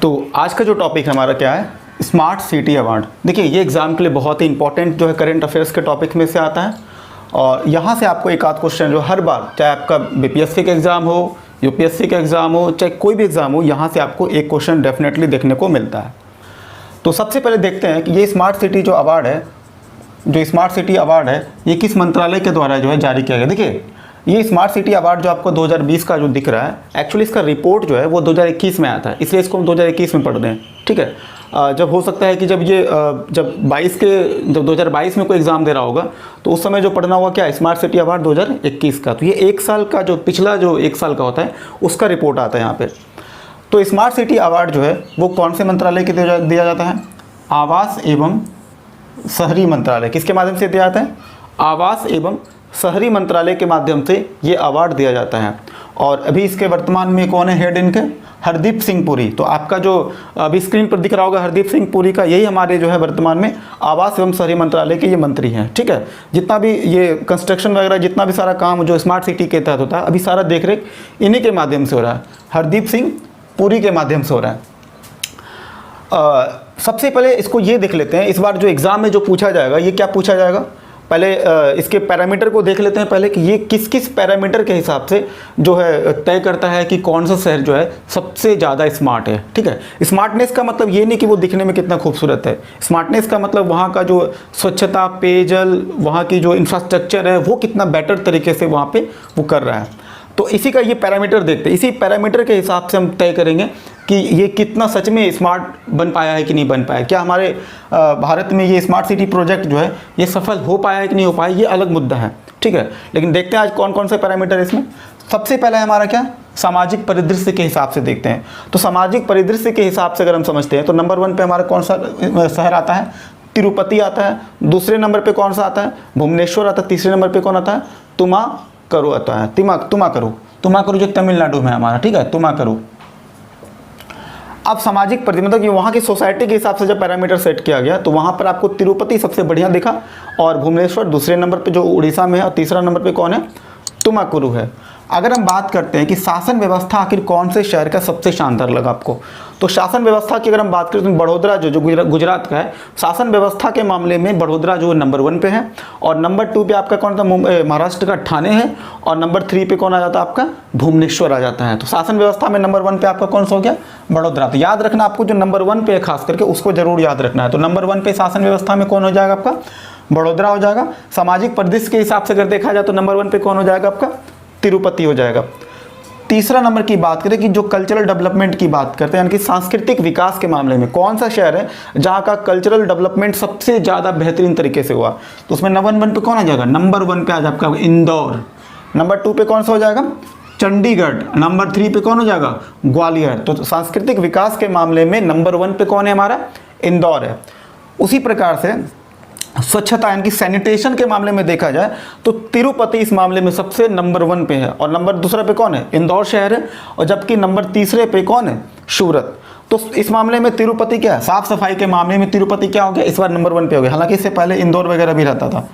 तो आज का जो टॉपिक हमारा क्या है, स्मार्ट सिटी अवार्ड। देखिए ये एग्ज़ाम के लिए बहुत ही इंपॉर्टेंट जो है करंट अफेयर्स के टॉपिक में से आता है और यहाँ से आपको एक आध क्वेश्चन जो हर बार, चाहे आपका बीपीएससी का एग्ज़ाम हो, यूपीएससी का एग्ज़ाम हो, चाहे कोई भी एग्ज़ाम हो, यहाँ से आपको एक क्वेश्चन डेफिनेटली देखने को मिलता है। तो सबसे पहले देखते हैं कि ये स्मार्ट सिटी जो अवार्ड है, जो स्मार्ट सिटी अवार्ड है, ये किस मंत्रालय के द्वारा जो है जारी किया गया। देखिए ये स्मार्ट सिटी अवार्ड जो आपको 2020 का जो दिख रहा है, एक्चुअली इसका रिपोर्ट जो है वो 2021 में आया था, इसलिए इसको हम 2021 में पढ़ रहे हैं। ठीक है, जब हो सकता है कि जब 2022 में कोई एग्ज़ाम दे रहा होगा तो उस समय जो पढ़ना होगा क्या, स्मार्ट सिटी अवार्ड 2021 का। तो ये एक साल का जो पिछला जो एक साल का होता है उसका रिपोर्ट आता है यहाँ पे। तो स्मार्ट सिटी अवार्ड जो है वो कौन से मंत्रालय के दिया जाता है, आवास एवं शहरी मंत्रालय। किसके माध्यम से दिया जाता है, आवास एवं शहरी मंत्रालय के माध्यम से ये अवार्ड दिया जाता है। और अभी इसके वर्तमान में कौन है हेड इनके, हरदीप सिंह पुरी। तो आपका जो अभी स्क्रीन पर दिख रहा होगा हरदीप सिंह पुरी का, यही हमारे जो है वर्तमान में आवास एवं शहरी मंत्रालय के ये मंत्री हैं। ठीक है, जितना भी ये कंस्ट्रक्शन वगैरह जितना भी सारा काम जो स्मार्ट सिटी के तहत होता है, अभी सारा देख रेख इन्हीं के माध्यम से हो रहा है, हरदीप सिंह पुरी के माध्यम से हो रहा है। सबसे पहले इसको ये देख लेते हैं, इस बार जो एग्ज़ाम में जो पूछा जाएगा ये क्या पूछा जाएगा। पहले इसके पैरामीटर को देख लेते हैं पहले कि ये किस किस पैरामीटर के हिसाब से जो है तय करता है कि कौन सा शहर जो है सबसे ज़्यादा स्मार्ट है। ठीक है, स्मार्टनेस का मतलब ये नहीं कि वो दिखने में कितना खूबसूरत है, स्मार्टनेस का मतलब वहाँ का जो स्वच्छता, पेयजल, वहाँ की जो इंफ्रास्ट्रक्चर है वो कितना बेटर तरीके से वहाँ पे वो कर रहा है। तो इसी का ये पैरामीटर देखते हैं, इसी पैरामीटर के हिसाब से हम तय करेंगे कि ये कितना सच में स्मार्ट बन पाया है कि नहीं बन पाया, क्या हमारे भारत में ये स्मार्ट सिटी प्रोजेक्ट जो है ये सफल हो पाया है कि नहीं हो पाया, ये अलग मुद्दा है। ठीक है, लेकिन देखते हैं आज कौन कौन से पैरामीटर है इसमें। सबसे पहले हमारा क्या, सामाजिक परिदृश्य के हिसाब से देखते हैं। तो सामाजिक परिदृश्य के हिसाब से अगर हम समझते हैं तो नंबर 1 पे हमारा कौन सा शहर आता है, तिरुपति आता है। दूसरे नंबर पे कौन सा आता है, भुवनेश्वर आता है। तीसरे नंबर पे कौन आता है, तुमाकुरु आता है, तुमाकुरु जो तमिलनाडु में हमारा। ठीक है, तुमाकुरु। अब सामाजिक परिदृश्य मतलब कि वहाँ की सोसाइटी के हिसाब से जब पैरामीटर सेट किया गया तो वहाँ पर आपको तिरुपति सबसे बढ़िया दिखा और भुवनेश्वर दूसरे नंबर पे जो उड़ीसा में है, और तीसरा नंबर पे कौन है, तुमाकुरु है। अगर हम बात करते हैं कि शासन व्यवस्था आखिर कौन से शहर का सबसे शानदार लगा आपको, तो शासन व्यवस्था की अगर हम बात करें तो बड़ोदरा जो गुजरात का है, शासन व्यवस्था के मामले में बड़ोदरा जो नंबर 1 पे है। और नंबर 2 पे आपका कौन था, महाराष्ट्र का ठाणे है। और नंबर 3 पे कौन आ जाता है, आपका भुवनेश्वर आ जाता है। तो शासन व्यवस्था में नंबर 1 पे आपका कौन सा हो गया, बड़ोदरा। तो याद रखना आपको जो नंबर 1 पे है खास करके उसको जरूर याद रखना है। तो नंबर 1 पे शासन व्यवस्था में कौन हो जाएगा, आपका बड़ोदरा हो जाएगा। सामाजिक परिदृश्य के हिसाब से अगर देखा जाए तो नंबर 1 पे कौन हो जाएगा, आपका तिरुपति हो जाएगा। तीसरा नंबर की बात करें कि जो कल्चरल डेवलपमेंट की बात करते हैं, यानी कि सांस्कृतिक विकास के मामले में कौन सा शहर है जहां का कल्चरल डेवलपमेंट सबसे ज़्यादा बेहतरीन तरीके से हुआ, तो उसमें नंबर 1 पे कौन आ जाएगा, नंबर 1 पे आ जाएगा आपका इंदौर। नंबर 2 पे कौन सा हो जाएगा, चंडीगढ़। नंबर 3 पे कौन हो जाएगा, ग्वालियर। तो सांस्कृतिक विकास के मामले में नंबर 1 पे कौन है, हमारा इंदौर है। उसी प्रकार से स्वच्छता यानी कि सैनिटेशन के मामले में देखा जाए तो तिरुपति इस मामले में सबसे नंबर 1 पे है। और नंबर दूसरे पे कौन है, इंदौर शहर है। और जबकि नंबर तीसरे पे कौन है, सूरत। तो इस मामले में तिरुपति क्या है, साफ सफाई के मामले में तिरुपति क्या हो गया, इस बार नंबर 1 पे हो गया। हालांकि इससे पहले इंदौर वगैरह भी रहता था,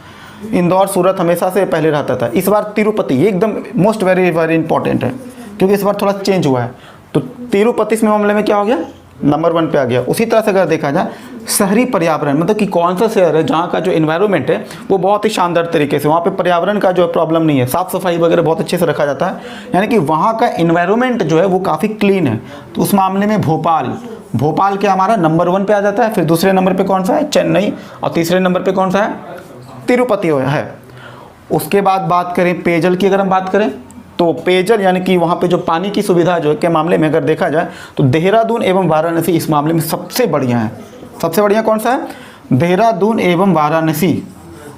इंदौर सूरत हमेशा से पहले रहता था। इस बार तिरुपति ये एकदम मोस्ट वेरी वेरी इंपॉर्टेंट है क्योंकि इस बार थोड़ा चेंज हुआ है। तो तिरुपति इस मामले में क्या हो गया, नंबर 1 पे आ गया। उसी तरह से अगर देखा जाए शहरी पर्यावरण, मतलब कि कौन सा शहर है जहाँ का जो एनवायरनमेंट है वो बहुत ही शानदार तरीके से, वहाँ पे पर्यावरण का जो प्रॉब्लम नहीं है, साफ़ सफाई वगैरह बहुत अच्छे से रखा जाता है, यानी कि वहाँ का एनवायरनमेंट जो है वो काफ़ी क्लीन है। तो उस मामले में भोपाल के हमारा नंबर 1 पे आ जाता है। फिर दूसरे नंबर पर कौन सा है, चेन्नई। और तीसरे नंबर पर कौन सा है, तिरुपति है। उसके बाद बात करें पेयजल की, अगर हम बात करें तो पेयजल यानी कि वहाँ पे जो पानी की सुविधा जो के मामले में अगर देखा जाए तो देहरादून एवं वाराणसी इस मामले में सबसे बढ़िया है। सबसे बढ़िया कौन सा है, देहरादून एवं वाराणसी।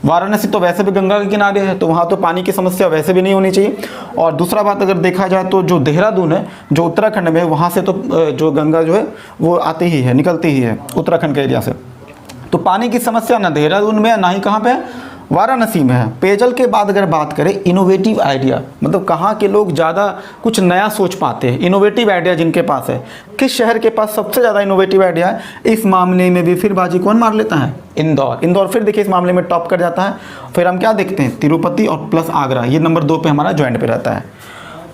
वाराणसी तो वैसे भी गंगा के किनारे है तो वहाँ तो पानी की समस्या वैसे भी नहीं होनी चाहिए। और दूसरा बात अगर देखा जाए तो जो देहरादून है जो उत्तराखंड में, वहाँ से तो जो गंगा जो है वो आती ही है, निकलती ही है उत्तराखंड के एरिया से। तो पानी की समस्या ना देहरादून में है ना ही कहाँ पे है, वाराणसी में है। पेयजल के बाद अगर बात करें इनोवेटिव आइडिया, मतलब कहाँ के लोग ज़्यादा कुछ नया सोच पाते हैं, इनोवेटिव आइडिया जिनके पास है, किस शहर के पास सबसे ज़्यादा इनोवेटिव आइडिया है, इस मामले में भी फिर बाजी कौन मार लेता है, इंदौर फिर देखिए इस मामले में टॉप कर जाता है। फिर हम क्या देखते हैं, तिरुपति और प्लस आगरा, ये नंबर 2 पे हमारा ज्वाइंट पे रहता है।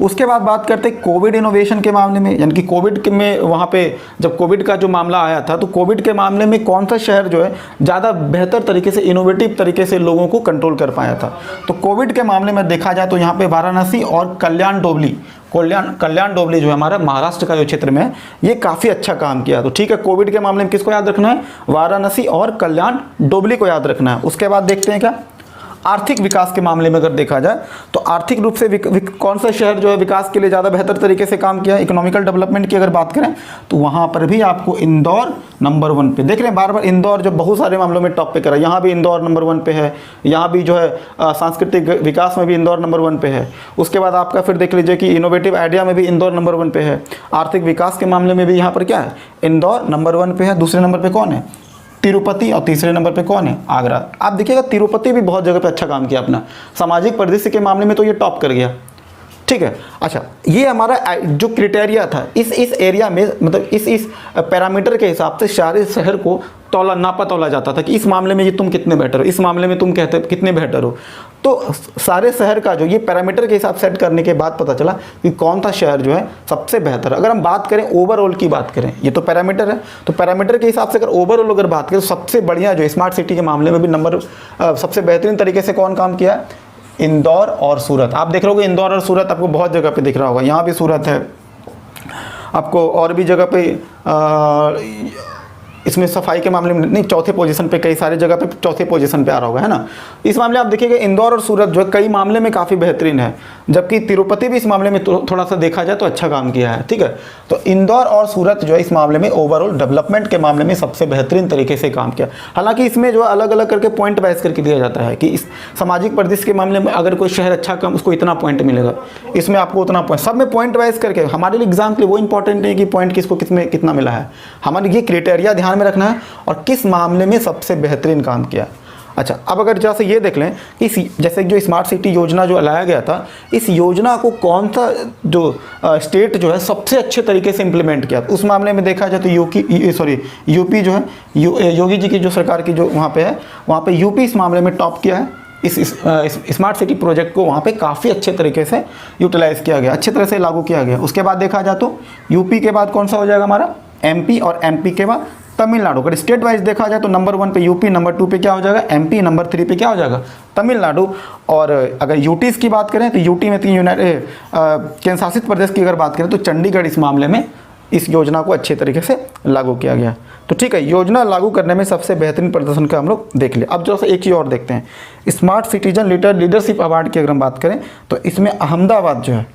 उसके बाद बात करते हैं कोविड इनोवेशन के मामले में, यानी कि कोविड के में वहाँ पे जब कोविड का जो मामला आया था तो कोविड के मामले में कौन सा शहर जो है ज़्यादा बेहतर तरीके से, इनोवेटिव तरीके से लोगों को कंट्रोल कर पाया था। तो कोविड के मामले में देखा जाए तो यहाँ पे वाराणसी और कल्याण डोबली जो है हमारा महाराष्ट्र का जो क्षेत्र में है, ये काफ़ी अच्छा काम किया। तो ठीक है, कोविड के मामले में किसको याद रखना है? वाराणसी और कल्याण डोबली को याद रखना है। उसके बाद देखते हैं क्या आर्थिक विकास के मामले में अगर देखा जाए तो आर्थिक रूप से कौन सा शहर जो है विकास के लिए ज़्यादा बेहतर तरीके से काम किया, इकोनॉमिकल डेवलपमेंट की अगर बात करें तो वहाँ पर भी आपको इंदौर नंबर 1 पे। देख रहे हैं बार बार इंदौर जो बहुत सारे मामलों में टॉप पे करा, यहाँ भी इंदौर नंबर 1 पे है, यहाँ भी जो है सांस्कृतिक विकास में भी इंदौर नंबर 1 पे है। उसके बाद आपका फिर देख लीजिए कि इनोवेटिव आइडिया में भी इंदौर नंबर 1 पे है, आर्थिक विकास के मामले में भी यहाँ पर क्या है, इंदौर नंबर 1 पे है। दूसरे नंबर पर कौन है? तिरुपति। और तीसरे नंबर पे कौन है? आगरा। आप देखिएगा तिरुपति भी बहुत जगह पे अच्छा काम किया अपना, सामाजिक परिदृश्य के मामले में तो ये टॉप कर गया। ठीक है, अच्छा ये हमारा जो क्राइटेरिया था इस एरिया में, मतलब इस पैरामीटर के हिसाब से सारे शहर को नापा तोला जाता था कि इस मामले में ये तुम कितने बेटर हो, इस मामले में तुम कहते कितने बेटर हो। तो सारे शहर का जो ये पैरामीटर के हिसाब सेट करने के बाद पता चला कि कौन सा शहर जो है सबसे बेहतर। अगर हम बात करें ओवरऑल की बात करें, ये तो पैरामीटर है, तो पैरामीटर के हिसाब से अगर ओवरऑल अगर बात करें तो सबसे बढ़िया जो स्मार्ट सिटी के मामले में भी सबसे बेहतरीन तरीके से कौन काम किया? इंदौर और सूरत। आप देख रहे होगे इंदौर और सूरत आपको बहुत जगह पे दिख रहा होगा, यहाँ भी सूरत है आपको, और भी जगह पे इसमें सफाई के मामले में नहीं, चौथे पोजीशन पे, कई सारे जगह पे चौथे पोजीशन पे आ रहा होगा, है ना। इस मामले आप देखिएगा इंदौर और सूरत जो है कई मामले में काफ़ी बेहतरीन है, जबकि तिरुपति भी इस मामले में थोड़ा सा देखा जाए तो अच्छा काम किया है। ठीक है, तो इंदौर और सूरत जो है इस मामले में ओवरऑल डेवलपमेंट के मामले में सबसे बेहतरीन तरीके से काम किया। हालांकि इसमें जो अलग अलग करके पॉइंट वाइज करके दिया जाता है कि इस सामाजिक परिदृश्य के मामले में अगर कोई शहर अच्छा काम, उसको इतना पॉइंट मिलेगा, इसमें आपको उतना पॉइंट, सब में पॉइंट वाइज करके। हमारे लिए एग्जाम के लिए वो इंपॉर्टेंट नहीं कि पॉइंट किसको किसमें कितना मिला है, हमारे ये क्राइटेरिया ध्यान में रखना है और किस मामले में सबसे बेहतरीन काम किया। अच्छा, अब अगर जैसे ये देख लें कि जैसे जो स्मार्ट सिटी योजना जो लाया गया था, इस योजना को कौन सा जो स्टेट जो है सबसे अच्छे तरीके से इम्प्लीमेंट किया, उस मामले में देखा जाए तो यूपी जो है योगी जी की जो सरकार की जो वहाँ पे है, वहाँ पे यूपी इस मामले में टॉप किया है। इस स्मार्ट सिटी प्रोजेक्ट को वहाँ पे काफ़ी अच्छे तरीके से यूटिलाइज़ किया गया, अच्छे तरह से लागू किया गया। उसके बाद देखा जाए तो यूपी के बाद कौन सा हो जाएगा हमारा? एमपी, और एमपी के बाद तमिलनाडु। अगर स्टेट वाइज देखा जाए तो नंबर 1 पे यूपी, नंबर 2 पे क्या हो जाएगा? एमपी, नंबर 3 पे क्या हो जाएगा? तमिलनाडु। और अगर यूटीज़ की बात करें तो यूटी में केंद्र शासित प्रदेश की अगर बात करें तो चंडीगढ़ इस मामले में इस योजना को अच्छे तरीके से लागू किया गया। तो ठीक है, योजना लागू करने में सबसे बेहतरीन प्रदर्शन का हम लोग देख लिया। अब जो है एक चीज़ और देखते हैं, स्मार्ट सिटीजन लीडरशिप अवार्ड की अगर हम बात करें तो इसमें अहमदाबाद जो है,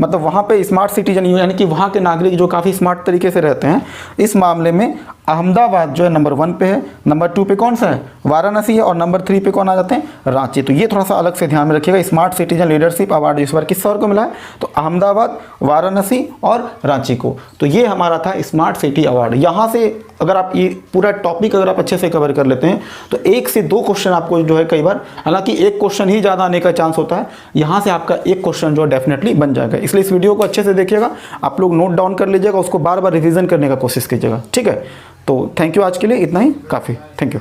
मतलब वहाँ पे स्मार्ट सिटीजन यानी कि वहाँ के नागरिक जो काफ़ी स्मार्ट तरीके से रहते हैं, इस मामले में अहमदाबाद जो है नंबर 1 पे है, नंबर 2 पे कौन सा है? वाराणसी है, और नंबर 3 पे कौन आ जाते हैं? रांची। तो ये थोड़ा सा अलग से ध्यान में रखिएगा। स्मार्ट सिटीजन लीडरशिप अवार्ड इस बार किस शहर को मिला है? तो अहमदाबाद, वाराणसी और रांची को। तो ये हमारा था स्मार्ट सिटी अवार्ड। यहाँ से अगर आप ये पूरा टॉपिक अगर आप अच्छे से कवर कर लेते हैं तो 1 से 2 क्वेश्चन आपको जो है कई बार, हालांकि 1 क्वेश्चन ही ज़्यादा आने का चांस होता है, यहाँ से आपका 1 क्वेश्चन जो डेफिनेटली बन जाएगा। इसलिए इस वीडियो को अच्छे से देखिएगा, आप लोग नोट डाउन कर लीजिएगा, उसको बार बार रिवीजन करने का कोशिश कीजिएगा। ठीक है, तो थैंक यू, आज के लिए इतना ही काफ़ी। Thank you.